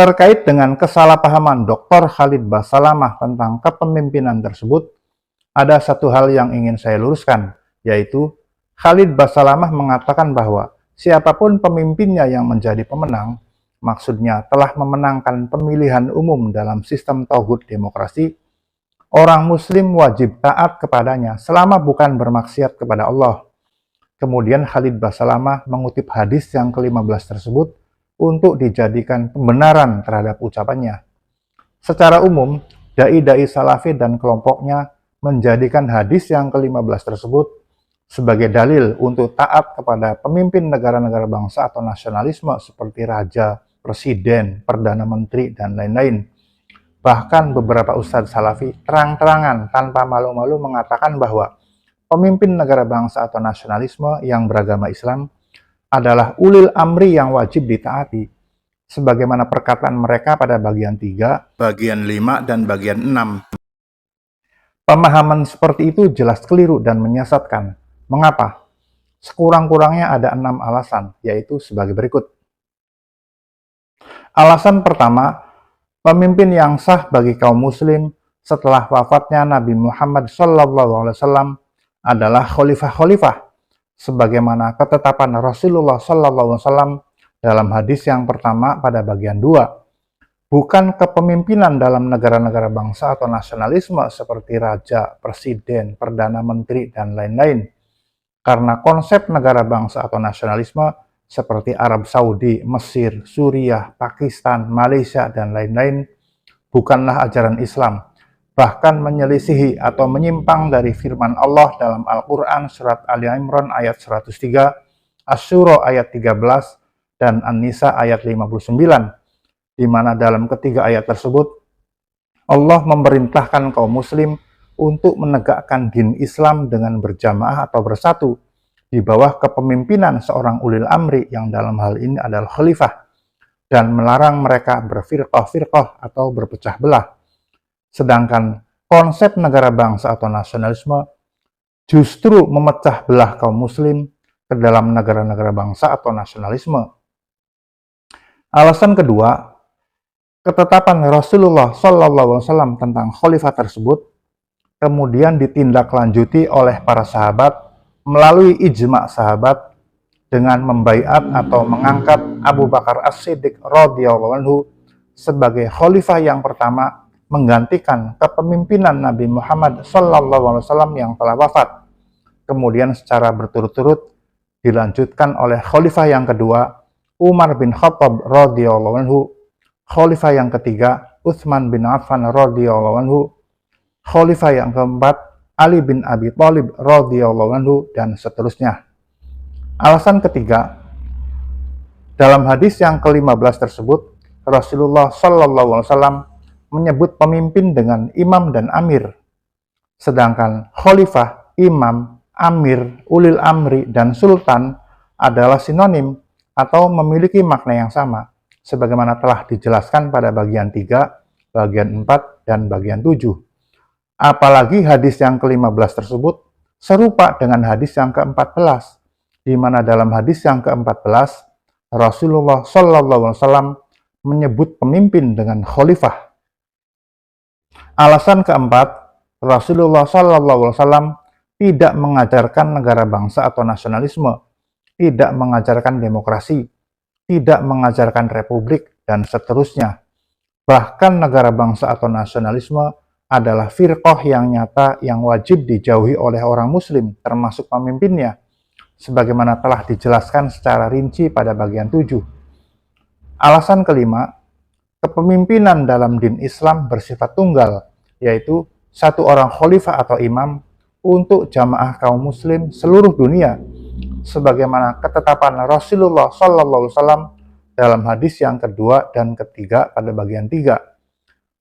Terkait dengan kesalahpahaman Dr. Khalid Basalamah tentang kepemimpinan tersebut, ada satu hal yang ingin saya luruskan, yaitu Khalid Basalamah mengatakan bahwa siapapun pemimpinnya yang menjadi pemenang, maksudnya telah memenangkan pemilihan umum dalam sistem tauhid demokrasi, orang muslim wajib taat kepadanya selama bukan bermaksiat kepada Allah. Kemudian Khalid Basalamah mengutip hadis yang ke-15 tersebut untuk dijadikan pembenaran terhadap ucapannya. Secara umum, dai-dai salafi dan kelompoknya menjadikan hadis yang ke-15 tersebut sebagai dalil untuk taat kepada pemimpin negara-negara bangsa atau nasionalisme seperti raja, presiden, perdana menteri, dan lain-lain. Bahkan beberapa ustadz salafi terang-terangan tanpa malu-malu mengatakan bahwa pemimpin negara bangsa atau nasionalisme yang beragama Islam adalah ulil amri yang wajib ditaati, sebagaimana perkataan mereka pada bagian 3, bagian 5, dan bagian 6. Pemahaman seperti itu jelas keliru dan menyesatkan. Mengapa? Sekurang-kurangnya ada 6 alasan, yaitu sebagai berikut. Alasan pertama, pemimpin yang sah bagi kaum muslim setelah wafatnya Nabi Muhammad SAW adalah khalifah-khalifah, sebagaimana ketetapan Rasulullah SAW dalam hadis yang pertama pada bagian 2. Bukan kepemimpinan dalam negara-negara bangsa atau nasionalisme seperti raja, presiden, perdana menteri, dan lain-lain. Karena konsep negara bangsa atau nasionalisme seperti Arab Saudi, Mesir, Suriah, Pakistan, Malaysia, dan lain-lain bukanlah ajaran Islam, bahkan menyelisihi atau menyimpang dari firman Allah dalam Al-Quran surat Ali Imran ayat 103, Asy-Syura ayat 13, dan An-Nisa ayat 59, di mana dalam ketiga ayat tersebut Allah memerintahkan kaum muslim untuk menegakkan din Islam dengan berjamaah atau bersatu di bawah kepemimpinan seorang ulil amri yang dalam hal ini adalah khalifah, dan melarang mereka berfirqah-firqah atau berpecah belah. Sedangkan konsep negara bangsa atau nasionalisme justru memecah belah kaum muslim ke dalam negara-negara bangsa atau nasionalisme. Alasan kedua, ketetapan Rasulullah SAW tentang khalifah tersebut kemudian ditindaklanjuti oleh para sahabat melalui ijma' sahabat dengan membaiat atau mengangkat Abu Bakar As-Siddiq radhiyallahu anhu sebagai khalifah yang pertama, menggantikan kepemimpinan Nabi Muhammad SAW yang telah wafat. Kemudian secara berturut-turut dilanjutkan oleh khalifah yang kedua, Umar bin Khattab radhiyallahu anhu, khalifah yang ketiga, Utsman bin Affan radhiyallahu anhu, khalifah yang keempat, Ali bin Abi Thalib radhiyallahu anhu, dan seterusnya. Alasan ketiga, dalam hadis yang ke-15 tersebut, Rasulullah SAW menyebut pemimpin dengan imam dan amir, sedangkan khalifah, imam, amir, ulil amri, dan sultan adalah sinonim atau memiliki makna yang sama, sebagaimana telah dijelaskan pada bagian 3, bagian 4, dan bagian 7. Apalagi hadis yang ke-15 tersebut serupa dengan hadis yang ke-14, di mana dalam hadis yang ke-14 Rasulullah SAW menyebut pemimpin dengan khalifah. Alasan keempat, Rasulullah SAW tidak mengajarkan negara bangsa atau nasionalisme, tidak mengajarkan demokrasi, tidak mengajarkan republik, dan seterusnya. Bahkan negara bangsa atau nasionalisme adalah firqah yang nyata yang wajib dijauhi oleh orang muslim, termasuk pemimpinnya, sebagaimana telah dijelaskan secara rinci pada bagian 7. Alasan kelima, kepemimpinan dalam din Islam bersifat tunggal, yaitu satu orang khalifah atau imam untuk jamaah kaum muslim seluruh dunia, sebagaimana ketetapan Rasulullah SAW dalam hadis yang kedua dan ketiga pada bagian 3.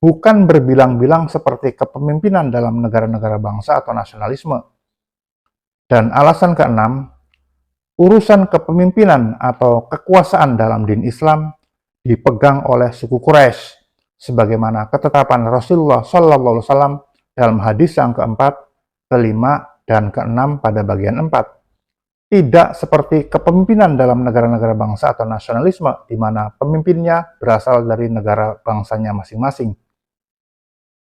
Bukan berbilang-bilang seperti kepemimpinan dalam negara-negara bangsa atau nasionalisme. Dan alasan keenam, urusan kepemimpinan atau kekuasaan dalam din Islam dipegang oleh suku Quraisy, sebagaimana ketetapan Rasulullah SAW dalam hadis yang keempat, kelima, dan keenam pada bagian 4. Tidak seperti kepemimpinan dalam negara-negara bangsa atau nasionalisme, di mana pemimpinnya berasal dari negara bangsanya masing-masing.